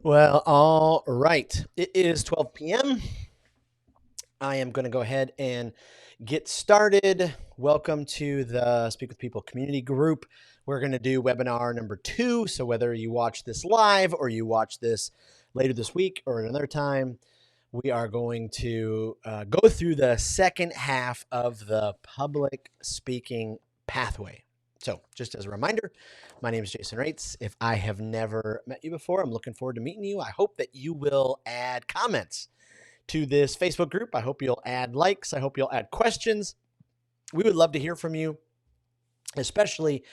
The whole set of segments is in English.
Well, all right. It is 12 p.m. I am going to go ahead and get started. Welcome to the Speak with People community group. We're going to do webinar number 2. So, whether you watch this live or you watch this later this week or another time, we are going to go through the second half of the public speaking pathway. So, just as a reminder, my name is Jason Raitz. If I have never met you before, I'm looking forward to meeting you. I hope that you will add comments to this Facebook group. I hope you'll add likes. I hope you'll add questions. We would love to hear from you, especially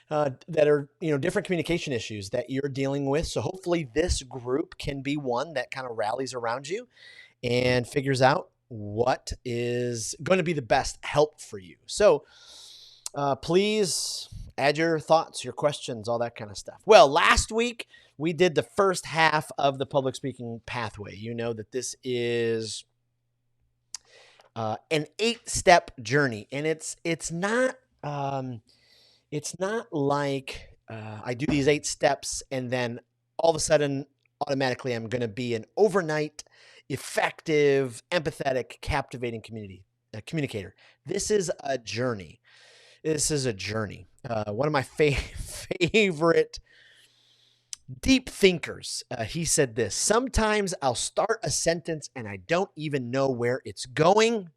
that are different communication issues that you're dealing with. So hopefully this group can be one that kind of rallies around you and figures out what is going to be the best help for you. So please add your thoughts, your questions, all that kind of stuff. Well, last week we did the first half of the public speaking pathway. You know that this is an 8-step journey, and it's not like I do these 8 steps and then all of a sudden automatically I'm going to be an overnight effective, empathetic, captivating communicator. This is a journey. One of my favorite deep thinkers, he said this: sometimes I'll start a sentence and I don't even know where it's going.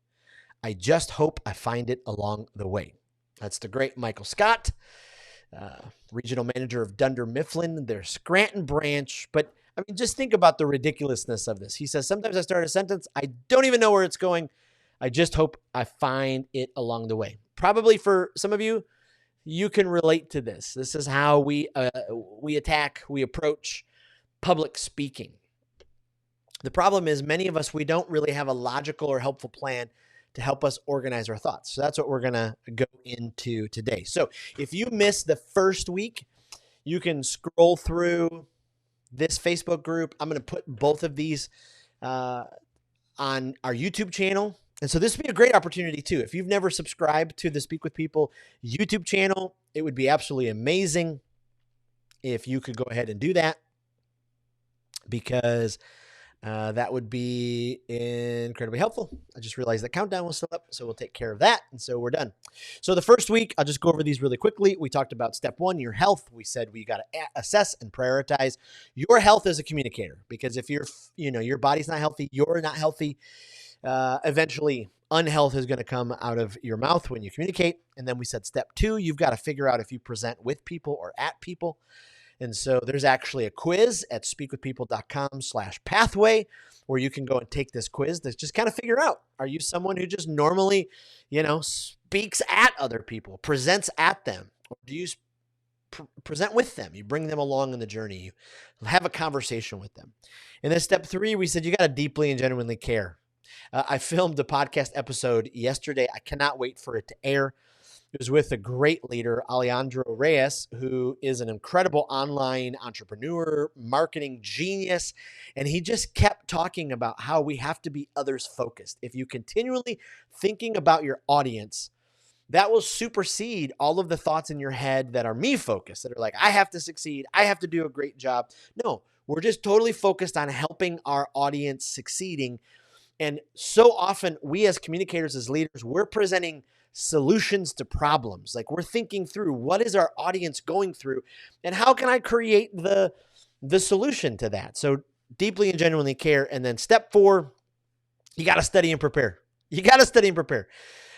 I just hope I find it along the way. That's the great Michael Scott, regional manager of Dunder Mifflin, their Scranton branch. But I mean, just think about the ridiculousness of this. He says, sometimes I start a sentence, I don't even know where it's going. I just hope I find it along the way. Probably for some of you, you can relate to this. This is how we approach public speaking. The problem is many of us, we don't really have a logical or helpful plan to help us organize our thoughts. So that's what we're going to go into today. So if you missed the first week, you can scroll through this Facebook group. I'm going to put both of these on our YouTube channel. And so this would be a great opportunity too. If you've never subscribed to the Speak with People YouTube channel, it would be absolutely amazing if you could go ahead and do that, because that would be incredibly helpful. I just realized the countdown was still up, so we'll take care of that. And so we're done. So the first week, I'll just go over these really quickly. We talked about step 1, your health. We said we got to assess and prioritize your health as a communicator, because if your body's not healthy, you're not healthy. Eventually, unhealth is going to come out of your mouth when you communicate. And then we said step 2, you've got to figure out if you present with people or at people. And so there's actually a quiz at speakwithpeople.com/pathway where you can go and take this quiz to just kind of figure out, are you someone who just normally, speaks at other people, presents at them, or do you present with them? You bring them along in the journey, you have a conversation with them. And then step 3, we said you got to deeply and genuinely care. I filmed a podcast episode yesterday. I cannot wait for it to air. It was with a great leader, Alejandro Reyes, who is an incredible online entrepreneur, marketing genius. And he just kept talking about how we have to be others focused. If you continually thinking about your audience, that will supersede all of the thoughts in your head that are me focused, that are like, I have to succeed, I have to do a great job. No, we're just totally focused on helping our audience succeeding. And so often we as communicators, as leaders, we're presenting solutions to problems. Like, we're thinking through, what is our audience going through and how can I create the solution to that? So deeply and genuinely care. And then step 4, you got to study and prepare.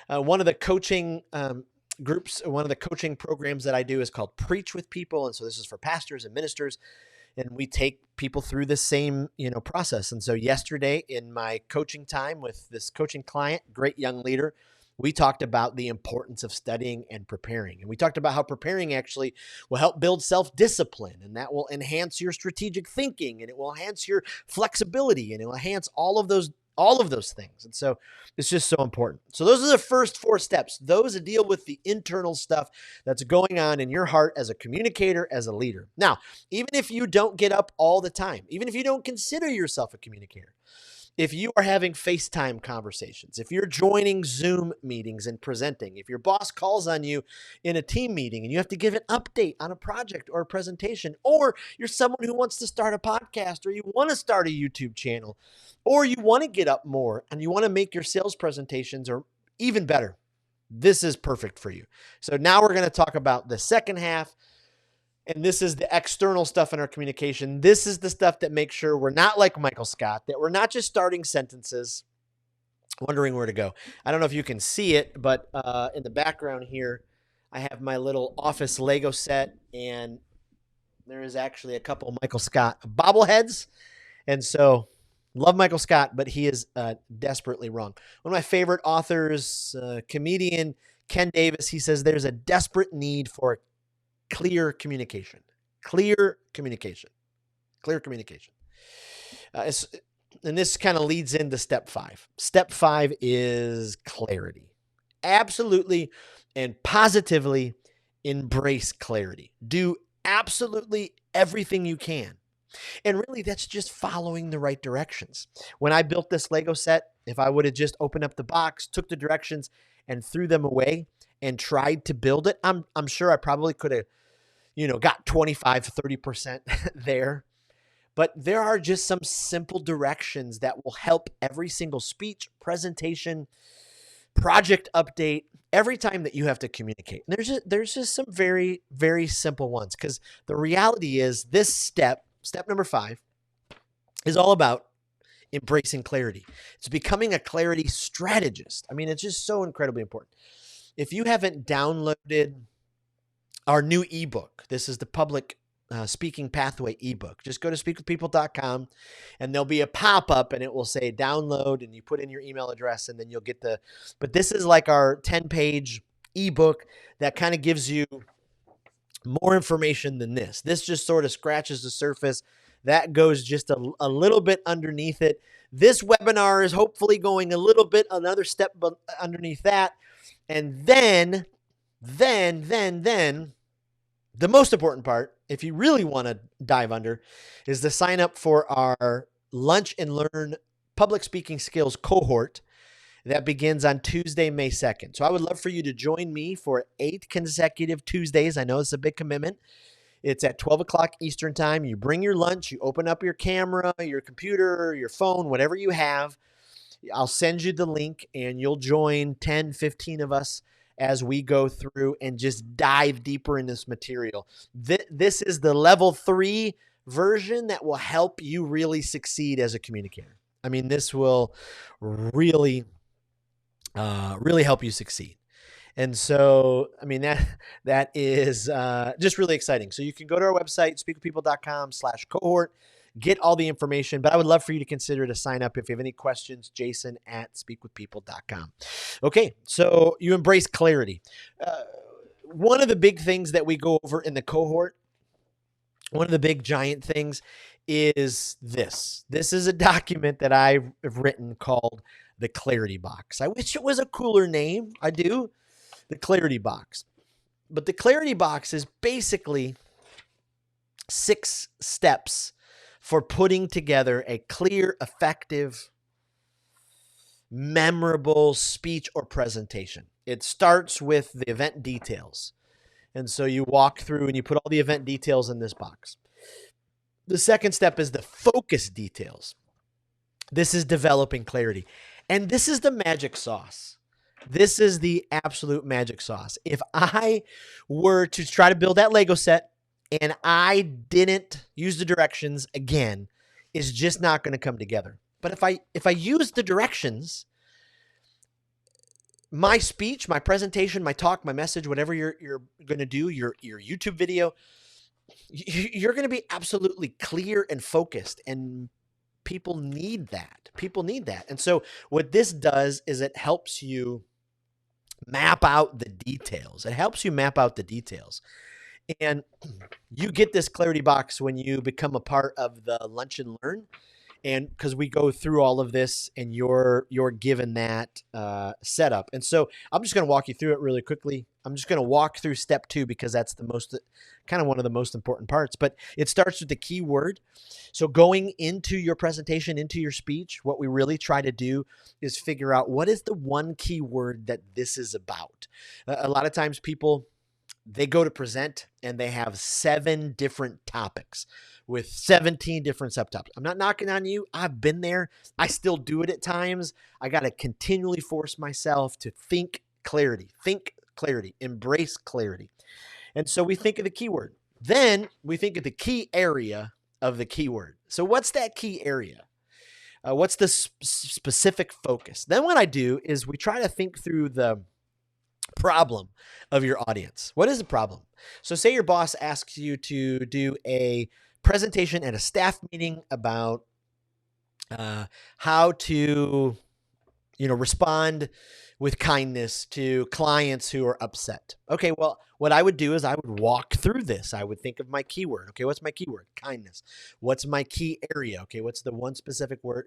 One of the coaching groups, one of the coaching programs that I do is called Preach with People. And so this is for pastors and ministers. And we take people through the same, process. And so yesterday in my coaching time with this coaching client, great young leader, we talked about the importance of studying and preparing. And we talked about how preparing actually will help build self-discipline, and that will enhance your strategic thinking, and it will enhance your flexibility, and it will enhance all of those things. And so it's just so important. So those are the first 4 steps. Those deal with the internal stuff that's going on in your heart as a communicator, as a leader. Now, even if you don't get up all the time, even if you don't consider yourself a communicator, If you are having FaceTime conversations, if you're joining Zoom meetings and presenting, if your boss calls on you in a team meeting and you have to give an update on a project or a presentation, or you're someone who wants to start a podcast, or you want to start a YouTube channel, or you want to get up more and you want to make your sales presentations or even better, this is perfect for you. So now we're going to talk about the second half. And this is the external stuff in our communication. This is the stuff that makes sure we're not like Michael Scott, that we're not just starting sentences, wondering where to go. I don't know if you can see it, but in the background here, I have my little office Lego set, and there is actually a couple of Michael Scott bobbleheads. And so, love Michael Scott, but he is desperately wrong. One of my favorite authors, comedian Ken Davis, he says there's a desperate need for clear communication. Clear communication. Clear communication. And this kind of leads into step 5. Step 5 is clarity. Absolutely and positively embrace clarity. Do absolutely everything you can. And really, that's just following the right directions. When I built this Lego set, if I would have just opened up the box, took the directions, and threw them away and tried to build it, I'm sure I probably could have got 25, 30% there. But there are just some simple directions that will help every single speech, presentation, project update, every time that you have to communicate. And there's just some very, very simple ones, because the reality is this step number 5, is all about embracing clarity. It's becoming a clarity strategist. I mean, it's just so incredibly important. If you haven't downloaded our new ebook, this is the public speaking pathway ebook. Just go to speakwithpeople.com and there'll be a pop-up and it will say download, and you put in your email address and then you'll get but this is like our 10-page ebook that kind of gives you more information than this. This just sort of scratches the surface. That goes just a little bit underneath it. This webinar is hopefully going a little bit, another step underneath that. And then the most important part, if you really want to dive under, is to sign up for our Lunch and Learn Public Speaking Skills cohort that begins on Tuesday, May 2nd. So I would love for you to join me for 8 consecutive Tuesdays. I know it's a big commitment. It's at 12 o'clock Eastern time. You bring your lunch, you open up your camera, your computer, your phone, whatever you have. I'll send you the link and you'll join 10, 15 of us as we go through and just dive deeper in this material. This is the level 3 version that will help you really succeed as a communicator. I mean, this will really help you succeed. And so, I mean, that is just really exciting. So you can go to our website, speakwithpeople.com/cohort, get all the information. But I would love for you to consider to sign up if you have any questions, jason@speakwithpeople.com. Okay, so you embrace clarity. One of the big things that we go over in the cohort, one of the big giant things is this. This is a document that I've written called the Clarity Box. I wish it was a cooler name. I do. The Clarity Box. But the Clarity Box is basically 6 steps for putting together a clear, effective, memorable speech or presentation. It starts with the event details. And so you walk through and you put all the event details in this box. The second step is the focus details. This is developing clarity. And this is the magic sauce. This is the absolute magic sauce. If I were to try to build that Lego set and I didn't use the directions again, it's just not going to come together. But if I use the directions, my speech, my presentation, my talk, my message, whatever you're going to do, your YouTube video, you're going to be absolutely clear and focused, and people need that. People need that. And so what this does is it helps you map out the details. It helps you map out the details. And you get this clarity box when you become a part of the Lunch and Learn. and because we go through all of this and you're given that setup. And so I'm just going to walk you through it really quickly. I'm just going to walk through step 2 because that's the most kind of one of the most important parts, but it starts with the key word. So going into your presentation, into your speech, what we really try to do is figure out what is the one key word that this is about. A lot of times people, they go to present and they have 7 different topics with 17 different subtopics. I'm not knocking on you. I've been there. I still do it at times. I got to continually force myself to think clarity, embrace clarity. And so we think of the keyword. Then we think of the key area of the keyword. So what's that key area? What's the specific focus? Then what I do is we try to think through the problem of your audience. What is the problem? So say your boss asks you to do a presentation at a staff meeting about how to, respond with kindness to clients who are upset. Okay, well, what I would do is I would walk through this. I would think of my keyword. Okay, what's my keyword? Kindness. What's my key area? Okay, what's the one specific word?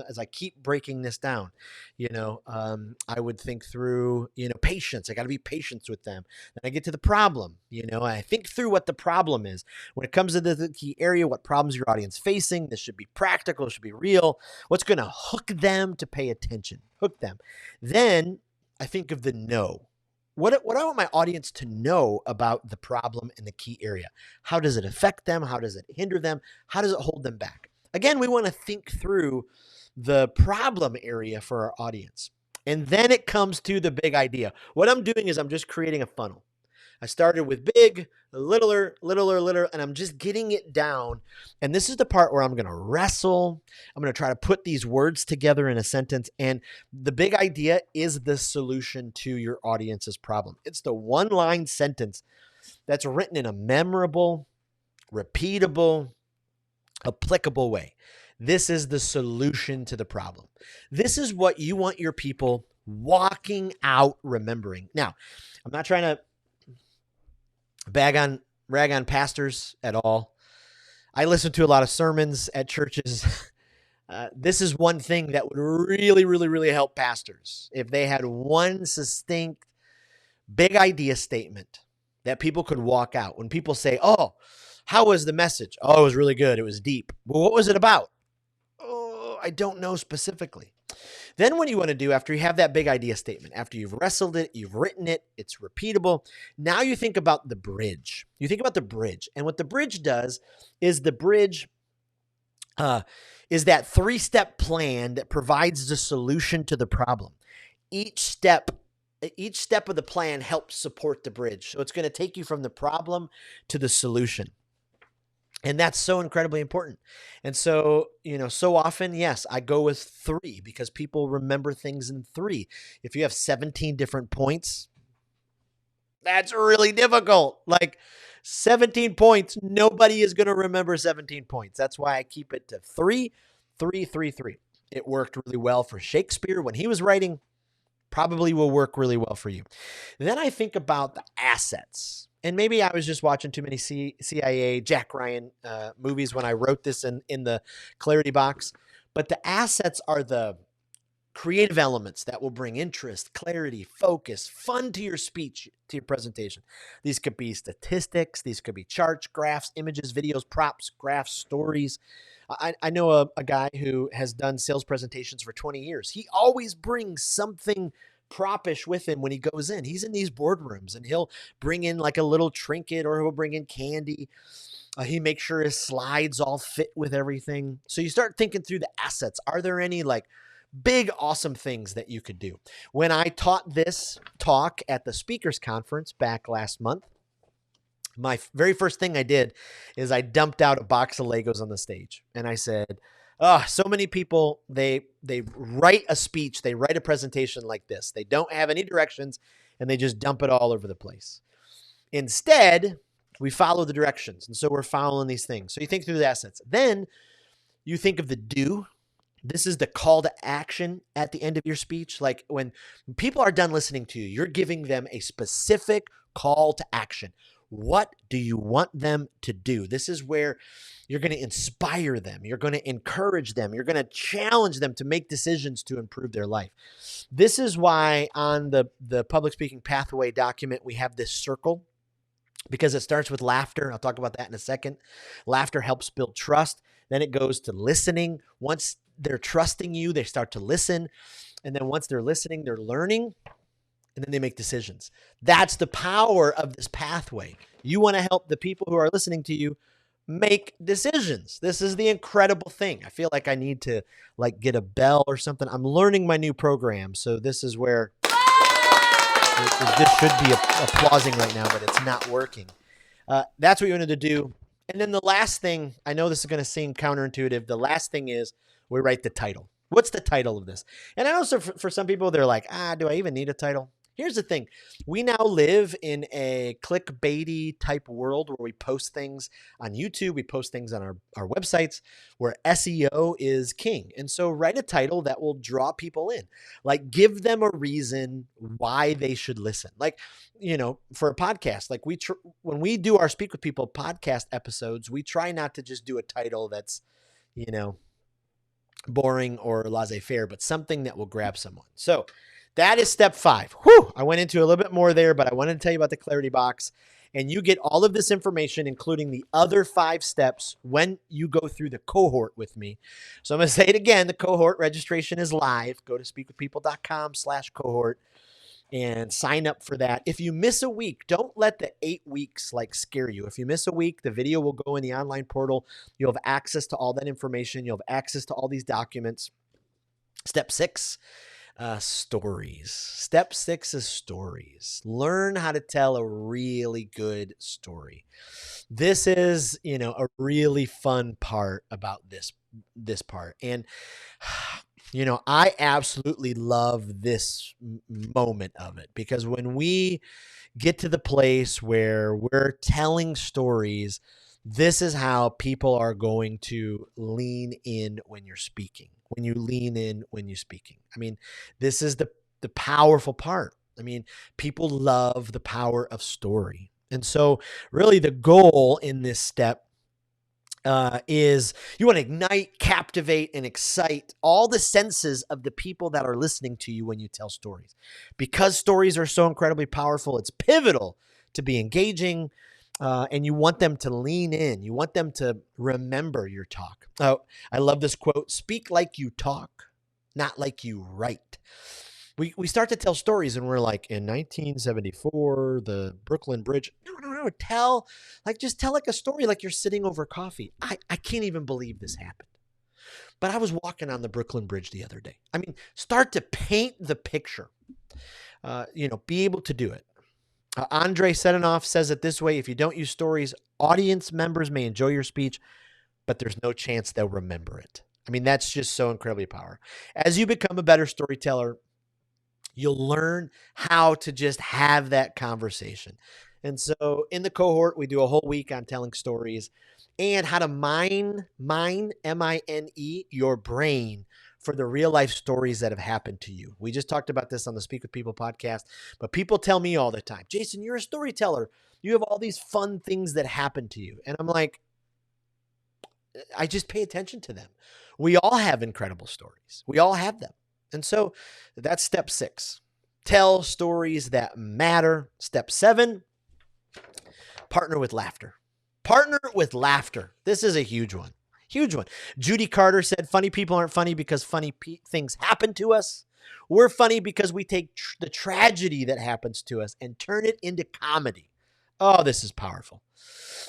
As I keep breaking this down, I would think through, patience. I got to be patient with them. Then I get to the problem. I think through what the problem is. When it comes to the key area, what problems your audience facing? This should be practical. It should be real. What's going to hook them to pay attention? Hook them. Then I think of the know. What I want my audience to know about the problem in the key area. How does it affect them? How does it hinder them? How does it hold them back? Again, we want to think through the problem area for our audience. And then it comes to the big idea. What I'm doing is I'm just creating a funnel. I started with big, littler, and I'm just getting it down. And this is the part where I'm going to wrestle. I'm going to try to put these words together in a sentence. And the big idea is the solution to your audience's problem. It's the one-line sentence that's written in a memorable, repeatable, applicable way. This is the solution to the problem. This is what you want your people walking out remembering. Now, I'm not trying to rag on pastors at all. I listen to a lot of sermons at churches. This is one thing that would really, really, really help pastors if they had one succinct, big idea statement that people could walk out. When people say, "Oh, how was the message?" "Oh, it was really good. It was deep." "Well, what was it about?" "Oh, I don't know specifically." Then what you want to do after you have that big idea statement, after you've wrestled it, you've written it, it's repeatable. Now you think about the bridge. You think about the bridge. And what the bridge does is the bridge is that 3-step plan that provides the solution to the problem. Each step of the plan helps support the bridge. So it's going to take you from the problem to the solution. And that's so incredibly important. And so, so often, yes, I go with 3 because people remember things in 3. If you have 17 different points, that's really difficult. Like 17 points, nobody is going to remember 17 points. That's why I keep it to 3, 3, 3, 3. It worked really well for Shakespeare when he was writing, probably will work really well for you. Then I think about the assets. And maybe I was just watching too many CIA, Jack Ryan movies when I wrote this in the clarity box. But the assets are the creative elements that will bring interest, clarity, focus, fun to your speech, to your presentation. These could be statistics. These could be charts, graphs, images, videos, props, graphs, stories. I know a guy who has done sales presentations for 20 years. He always brings something propish with him when he goes in. He's in these boardrooms and he'll bring in like a little trinket or he'll bring in candy. He makes sure his slides all fit with everything. So you start thinking through the assets. Are there any like big, awesome things that you could do? When I taught this talk at the speakers conference back last month, my very first thing I did is I dumped out a box of Legos on the stage. And I said, so many people, they write a speech, they write a presentation like this. They don't have any directions and they just dump it all over the place. Instead, we follow the directions. And so we're following these things. So you think through the assets. Then you think of the do. This is the call to action at the end of your speech. Like when people are done listening to you, you're giving them a specific call to action. What do you want them to do? This is where you're going to inspire them. You're going to encourage them. You're going to challenge them to make decisions to improve their life. This is why on the public speaking pathway document, we have this circle, because it starts with laughter. I'll talk about that in a second. Laughter helps build trust. Then it goes to listening. Once they're trusting you, they start to listen. And then once they're listening, they're learning. And then they make decisions. That's the power of this pathway. You want to help the people who are listening to you make decisions. This is the incredible thing. I feel like I need to get a bell or something. I'm learning my new program. So this is where this should be applauding right now, but it's not working. That's what you wanted to do. And then the last thing, I know this is going to seem counterintuitive. The last thing is we write the title. What's the title of this? And I know for some people, they're like, do I even need a title? Here's the thing. We now live in a clickbaity type world where we post things on YouTube. We post things on our websites where SEO is king. And so write a title that will draw people in. Like, give them a reason why they should listen. Like, for a podcast, like when we do our Speak with People podcast episodes, we try not to just do a title that's, boring or laissez-faire, but something that will grab someone. So that is step 5. Whew, I went into a little bit more there, but I wanted to tell you about the clarity box. And you get all of this information, including the other 5 steps, when you go through the cohort with me. So I'm going to say it again. The cohort registration is live. Go to speakwithpeople.com/cohort and sign up for that. If you miss a week, don't let the 8 weeks scare you. If you miss a week, the video will go in the online portal. You'll have access to all that information. You'll have access to all these documents. Step 6. Stories. Step 6 is stories. Learn how to tell a really good story. This is, a really fun part about this part. And, I absolutely love this moment of it, because when we get to the place where we're telling stories, this is how people are going to lean in when you're speaking. When you lean in when you're speaking. I mean, this is the powerful part. I mean, people love the power of story. And so really the goal in this step is you want to ignite, captivate, and excite all the senses of the people that are listening to you when you tell stories. Because stories are so incredibly powerful, it's pivotal to be engaging, and you want them to lean in. You want them to remember your talk. Oh, I love this quote: "Speak like you talk, not like you write." We start to tell stories and we're like, in 1974, the Brooklyn Bridge. No. Just tell like a story, like you're sitting over coffee. I can't even believe this happened. But I was walking on the Brooklyn Bridge the other day. I mean, start to paint the picture. Be able to do it. Andrei Sedanoff says it this way: if you don't use stories, audience members may enjoy your speech, but there's no chance they'll remember it. I mean, that's just so incredibly powerful. As you become a better storyteller, you'll learn how to just have that conversation. And so in the cohort, we do a whole week on telling stories and how to mine, M-I-N-E, your brain for the real life stories that have happened to you. We just talked about this on the Speak with People podcast, but people tell me all the time, Jason, you're a storyteller. You have all these fun things that happen to you. And I'm like, I just pay attention to them. We all have incredible stories. We all have them. And so that's step 6. Tell stories that matter. Step 7, partner with laughter. Partner with laughter. This is a huge one. Huge one. Judy Carter said, funny people aren't funny because funny things happen to us. We're funny because we take the tragedy that happens to us and turn it into comedy. Oh, this is powerful.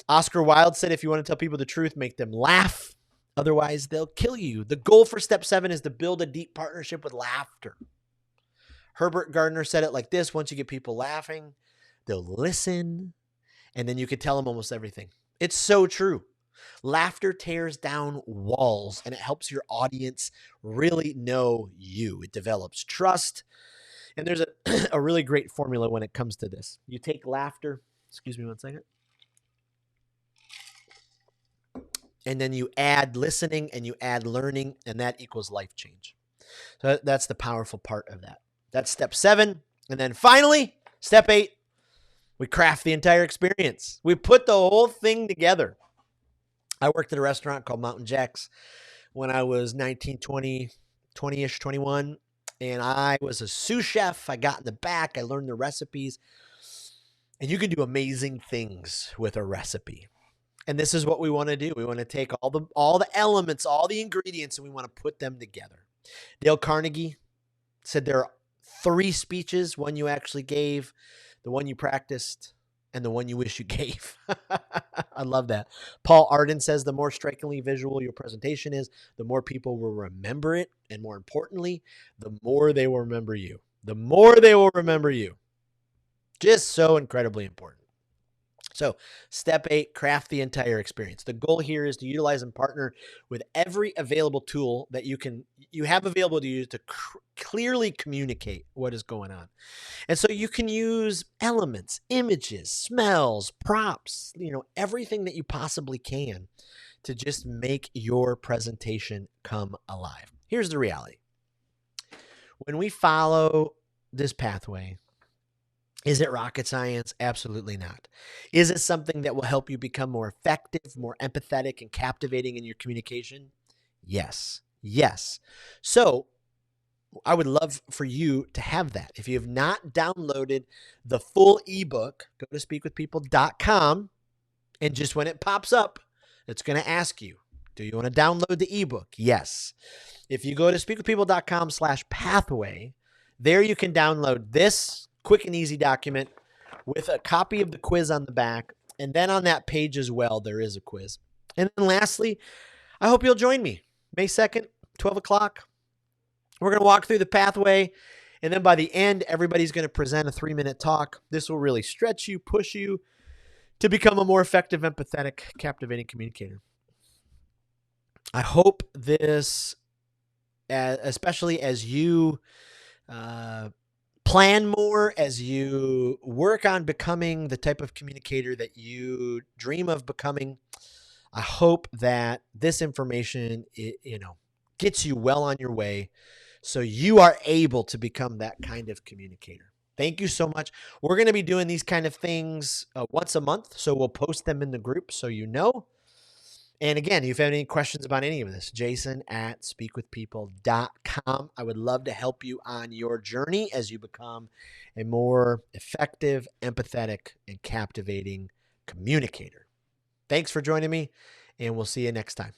Oscar Wilde said, if you want to tell people the truth, make them laugh. Otherwise, they'll kill you. The goal for step 7 is to build a deep partnership with laughter. Herbert Gardner said it like this: once you get people laughing, they'll listen, and then you can tell them almost everything. It's so true. Laughter tears down walls, and it helps your audience really know you. It develops trust. And there's a really great formula when it comes to this. You take laughter, excuse me one second, and then you add listening and you add learning, and that equals life change. So that's the powerful part of that. That's step 7. And then finally, step 8, We craft the entire experience. We put the whole thing together. I worked at a restaurant called Mountain Jack's when I was 19, 20, 20-ish, 21. And I was a sous chef. I got in the back. I learned the recipes. And you can do amazing things with a recipe. And this is what we want to do. We want to take all the elements, all the ingredients, and we want to put them together. Dale Carnegie said there are 3 speeches, one you actually gave, the one you practiced, and the one you wish you gave. I love that. Paul Arden says the more strikingly visual your presentation is, the more people will remember it. And more importantly, the more they will remember you. The more they will remember you. Just so incredibly important. So step 8, craft the entire experience. The goal here is to utilize and partner with every available tool that you have available to use to clearly communicate what is going on. And so you can use elements, images, smells, props, everything that you possibly can to just make your presentation come alive. Here's the reality. When we follow this pathway, is it rocket science? Absolutely not. Is it something that will help you become more effective, more empathetic, and captivating in your communication? Yes. Yes. So I would love for you to have that. If you have not downloaded the full ebook, go to speakwithpeople.com, and just when it pops up, it's going to ask you, do you want to download the ebook? Yes. If you go to speakwithpeople.com/pathway, there you can download this quick and easy document with a copy of the quiz on the back. And then on that page as well, there is a quiz. And then lastly, I hope you'll join me May 2nd, 12 o'clock. We're going to walk through the pathway. And then by the end, everybody's going to present a 3-minute talk. This will really stretch you, push you to become a more effective, empathetic, captivating communicator. I hope this, especially as you plan more, as you work on becoming the type of communicator that you dream of becoming, I hope that this information, gets you well on your way so you are able to become that kind of communicator. Thank you so much. We're going to be doing these kind of things once a month, so we'll post them in the group so you know. And again, if you have any questions about any of this, jason@speakwithpeople.com. I would love to help you on your journey as you become a more effective, empathetic, and captivating communicator. Thanks for joining me, and we'll see you next time.